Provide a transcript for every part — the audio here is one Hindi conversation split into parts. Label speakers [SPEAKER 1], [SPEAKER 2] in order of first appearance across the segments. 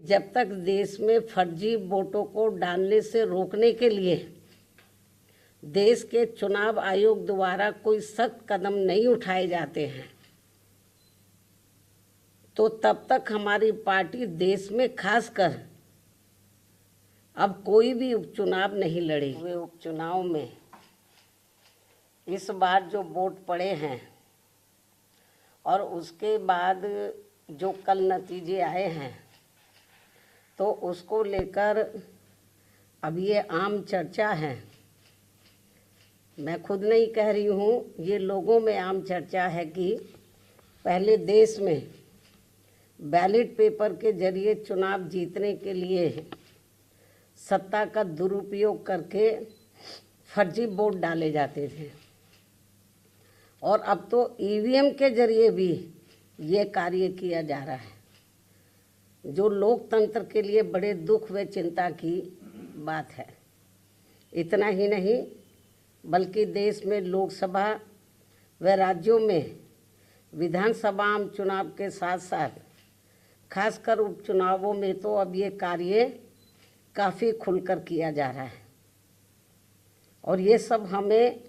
[SPEAKER 1] जब तक देश में फर्जी वोटों को डालने से रोकने के लिए देश के चुनाव आयोग द्वारा कोई सख्त कदम नहीं उठाए जाते हैं, तो तब तक हमारी पार्टी देश में खासकर अब कोई भी उपचुनाव नहीं लड़ेगी। वे उपचुनाव में इस बार जो वोट पड़े हैं और उसके बाद जो कल नतीजे आए हैं, तो उसको लेकर अब ये आम चर्चा है। मैं खुद नहीं कह रही हूँ, ये लोगों में आम चर्चा है कि पहले देश में बैलेट पेपर के जरिए चुनाव जीतने के लिए सत्ता का दुरुपयोग करके फर्जी वोट डाले जाते थे, और अब तो ईवीएम के जरिए भी ये कार्य किया जा रहा है, जो लोकतंत्र के लिए बड़े दुख व चिंता की बात है। इतना ही नहीं, बल्कि देश में लोकसभा व राज्यों में विधानसभा आम चुनाव के साथ साथ खासकर उपचुनावों में तो अब ये कार्य काफ़ी खुलकर किया जा रहा है। और ये सब हमें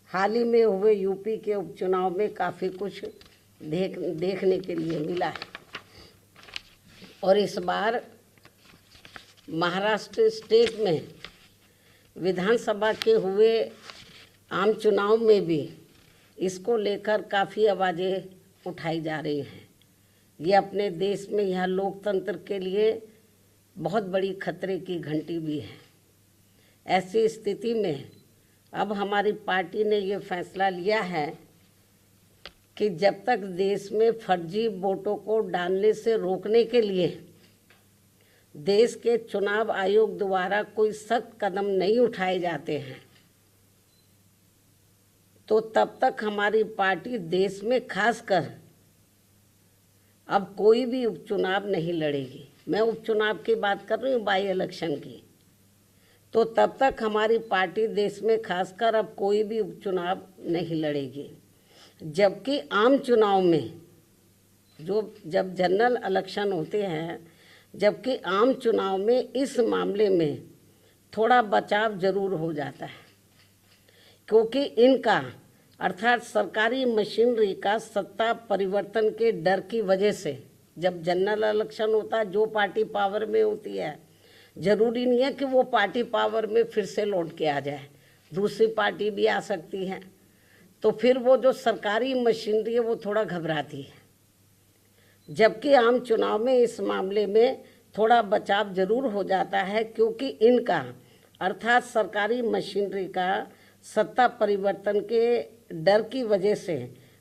[SPEAKER 1] हाल ही में हुए यूपी के उपचुनाव में काफ़ी कुछ देखने के लिए मिला है। और इस बार महाराष्ट्र स्टेट में विधानसभा के हुए आम चुनाव में भी इसको लेकर काफ़ी आवाज़ें उठाई जा रही हैं। ये अपने देश में यह लोकतंत्र के लिए बहुत बड़ी खतरे की घंटी भी है। ऐसी स्थिति में अब हमारी पार्टी ने ये फैसला लिया है कि जब तक देश में फर्जी वोटों को डालने से रोकने के लिए देश के चुनाव आयोग द्वारा कोई सख्त कदम नहीं उठाए जाते हैं, तो तब तक हमारी पार्टी देश में खासकर अब कोई भी उपचुनाव नहीं लड़ेगी। मैं उपचुनाव की बात कर रही हूँ, बाई इलेक्शन की। तो तब तक हमारी पार्टी देश में खासकर अब कोई भी उपचुनाव नहीं लड़ेगी। जबकि आम चुनाव में जब जनरल इलेक्शन होते हैं, जबकि आम चुनाव में इस मामले में थोड़ा बचाव जरूर हो जाता है, क्योंकि इनका अर्थात सरकारी मशीनरी का सत्ता परिवर्तन के डर की वजह से जब जनरल इलेक्शन होता है, जो पार्टी पावर में होती है, जरूरी नहीं है कि वो पार्टी पावर में फिर से लौट के आ जाए, दूसरी पार्टी भी आ सकती है। तो फिर वो जो सरकारी मशीनरी है वो थोड़ा घबराती है। जबकि आम चुनाव में इस मामले में थोड़ा बचाव जरूर हो जाता है, क्योंकि इनका अर्थात सरकारी मशीनरी का सत्ता परिवर्तन के डर की वजह से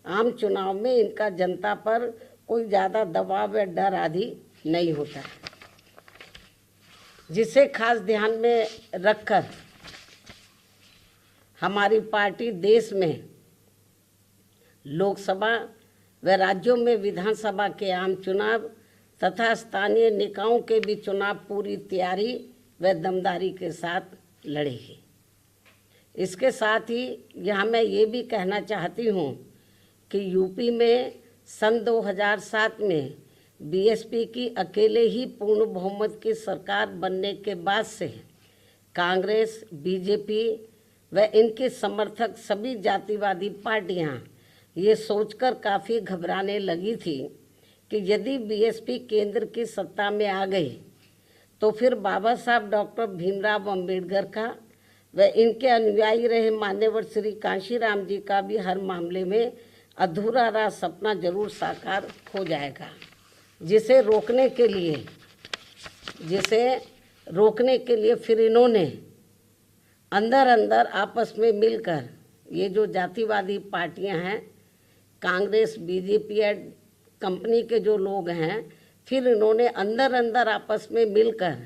[SPEAKER 1] आम चुनाव में इनका जनता पर कोई ज़्यादा दबाव या डर आदि नहीं होता है, जिसे खास ध्यान में रखकर हमारी पार्टी देश में लोकसभा व राज्यों में विधानसभा के आम चुनाव तथा स्थानीय निकायों के भी चुनाव पूरी तैयारी व दमदारी के साथ लड़ेगी। इसके साथ ही यहाँ मैं ये भी कहना चाहती हूँ कि यूपी में सन 2007 में बीएसपी की अकेले ही पूर्ण बहुमत की सरकार बनने के बाद से कांग्रेस, बीजेपी व इनके समर्थक सभी जातिवादी पार्टियाँ ये सोचकर काफ़ी घबराने लगी थी कि यदि बीएसपी केंद्र की सत्ता में आ गई तो फिर बाबा साहब डॉक्टर भीमराव अंबेडकर का व इनके अनुयायी रहे मान्यवर श्री कांशीराम जी का भी हर मामले में अधूरा रहा सपना जरूर साकार हो जाएगा, जिसे रोकने के लिए फिर इन्होंने अंदर अंदर आपस में मिलकर ये जो जातिवादी पार्टियां हैं, कांग्रेस, बीजेपी और कंपनी के जो लोग हैं, फिर इन्होंने अंदर अंदर आपस में मिलकर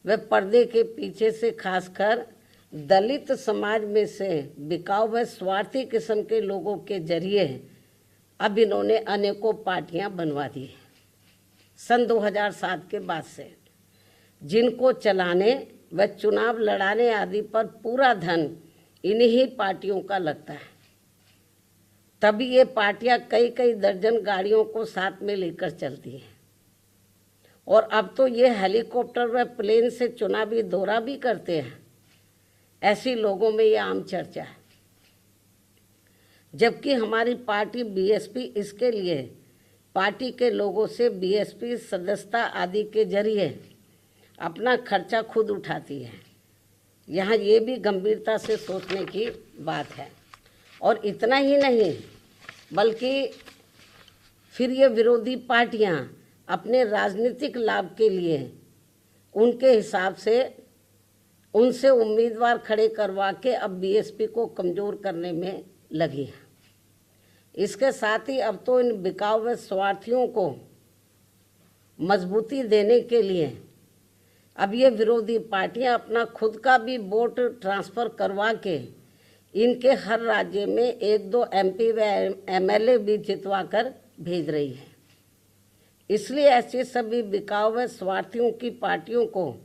[SPEAKER 1] व पर्दे के पीछे से खासकर दलित समाज में से बिकाऊ व स्वार्थी किस्म के लोगों के जरिए अब इन्होंने अनेकों पार्टियां बनवा दी सन 2007 के बाद से, जिनको चलाने व चुनाव लड़ाने आदि पर पूरा धन इन्हीं पार्टियों का लगता है। तभी ये पार्टियां कई कई दर्जन गाड़ियों को साथ में लेकर चलती हैं। और अब तो ये हेलीकॉप्टर व प्लेन से चुनावी दौरा भी करते हैं। ऐसी लोगों में ये आम चर्चा है, जबकि हमारी पार्टी बीएसपी इसके लिए पार्टी के लोगों से बीएसपी सदस्यता आदि के जरिए अपना खर्चा खुद उठाती है। यहाँ ये भी गंभीरता से सोचने की बात है। और इतना ही नहीं, बल्कि फिर ये विरोधी पार्टियाँ अपने राजनीतिक लाभ के लिए उनके हिसाब से उनसे उम्मीदवार खड़े करवा के अब बीएसपी को कमज़ोर करने में लगी है। इसके साथ ही अब तो इन बिकाऊ व स्वार्थियों को मजबूती देने के लिए अब ये विरोधी पार्टियां अपना खुद का भी वोट ट्रांसफ़र करवा के इनके हर राज्य में 1-2 एमपी व एमएलए भी जितवा कर भेज रही है। इसलिए ऐसे सभी बिकाऊ व स्वार्थियों की पार्टियों को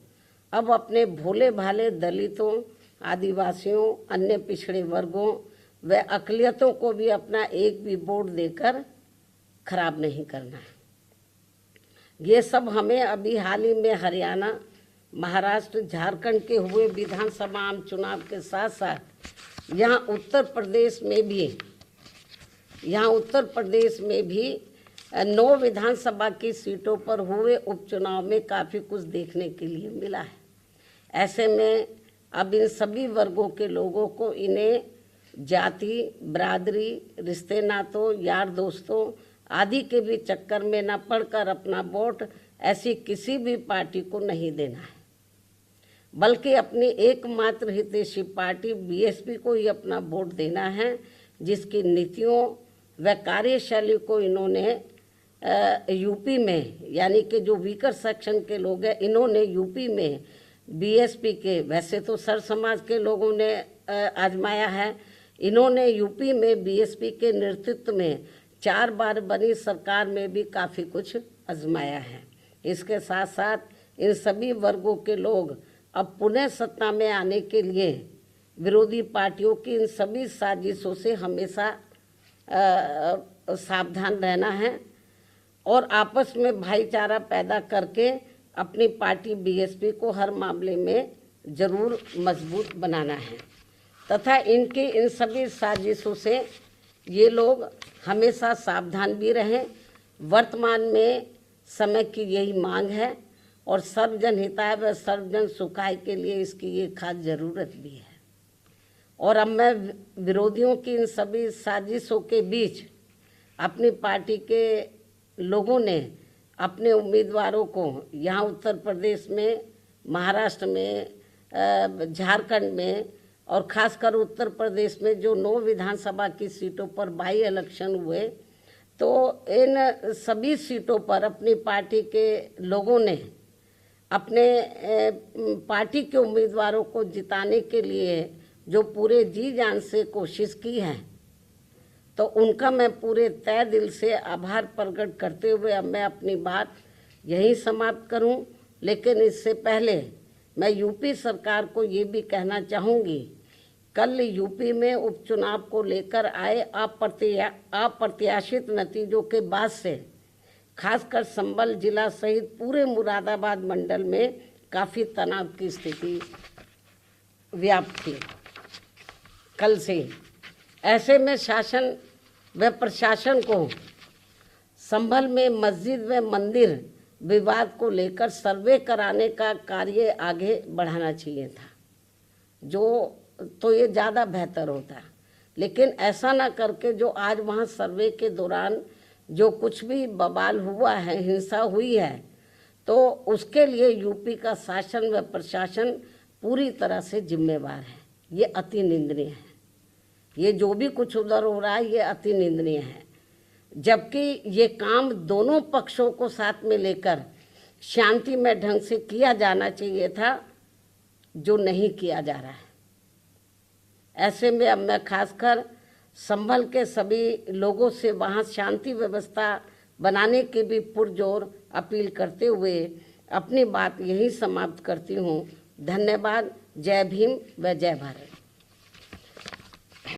[SPEAKER 1] अब अपने भोले भाले दलितों, आदिवासियों, अन्य पिछड़े वर्गों व अक़लियतों को भी अपना एक भी वोट देकर खराब नहीं करना है। ये सब हमें अभी हाल ही में हरियाणा, महाराष्ट्र, झारखंड के हुए विधानसभा आम चुनाव के साथ साथ यहाँ उत्तर प्रदेश में भी 9 विधानसभा की सीटों पर हुए उपचुनाव में काफ़ी कुछ देखने के लिए मिला है। ऐसे में अब इन सभी वर्गों के लोगों को इन्हें जाति, बरादरी, रिश्ते नातों, यार दोस्तों आदि के भी चक्कर में न पड़कर अपना वोट ऐसी किसी भी पार्टी को नहीं देना है, बल्कि अपनी एकमात्र हितैषी पार्टी बीएसपी को ही अपना वोट देना है, जिसकी नीतियों व कार्यशैली को इन्होंने यूपी में, यानी कि जो वीकर सेक्शन के लोग हैं, इन्होंने यूपी में बीएसपी के, वैसे तो सर समाज के लोगों ने आजमाया है, इन्होंने यूपी में बीएसपी के नेतृत्व में 4 बार बनी सरकार में भी काफ़ी कुछ आजमाया है। इसके साथ साथ इन सभी वर्गों के लोग अब पुनः सत्ता में आने के लिए विरोधी पार्टियों की इन सभी साजिशों से हमेशा सावधान रहना है और आपस में भाईचारा पैदा करके अपनी पार्टी बीएसपी को हर मामले में ज़रूर मजबूत बनाना है तथा इनकी इन सभी साजिशों से ये लोग हमेशा सावधान भी रहें। वर्तमान में समय की यही मांग है और सर्वजन हिताय व सर्वजन सुखाय के लिए इसकी ये खास ज़रूरत भी है। और अब मैं विरोधियों की इन सभी साजिशों के बीच अपनी पार्टी के लोगों ने अपने उम्मीदवारों को यहाँ उत्तर प्रदेश में, महाराष्ट्र में, झारखंड में और ख़ासकर उत्तर प्रदेश में जो 9 विधानसभा की सीटों पर बाई इलेक्शन हुए, तो इन सभी सीटों पर अपनी पार्टी के लोगों ने अपने पार्टी के उम्मीदवारों को जिताने के लिए जो पूरे जी जान से कोशिश की है, तो उनका मैं पूरे तय दिल से आभार प्रकट करते हुए अब मैं अपनी बात यहीं समाप्त करूं। लेकिन इससे पहले मैं यूपी सरकार को ये भी कहना चाहूँगी, कल यूपी में उपचुनाव को लेकर आए अप्रत्याशित नतीजों के बाद से खासकर संभल जिला सहित पूरे मुरादाबाद मंडल में काफ़ी तनाव की स्थिति व्याप्त थी कल से। ऐसे में शासन व प्रशासन को संभल में मस्जिद व मंदिर विवाद को लेकर सर्वे कराने का कार्य आगे बढ़ाना चाहिए था, जो तो ये ज़्यादा बेहतर होता। लेकिन ऐसा ना करके जो आज वहाँ सर्वे के दौरान जो कुछ भी बवाल हुआ है, हिंसा हुई है, तो उसके लिए यूपी का शासन व प्रशासन पूरी तरह से जिम्मेवार है। ये अति निंदनीय है। ये जो भी कुछ उधर हो रहा है ये अति निंदनीय है, जबकि ये काम दोनों पक्षों को साथ में लेकर शांतिमय ढंग से किया जाना चाहिए था, जो नहीं किया जा रहा है। ऐसे में अब मैं खासकर संभल के सभी लोगों से वहाँ शांति व्यवस्था बनाने की भी पुरजोर अपील करते हुए अपनी बात यही समाप्त करती हूँ। धन्यवाद। जय भीम व जय भारत।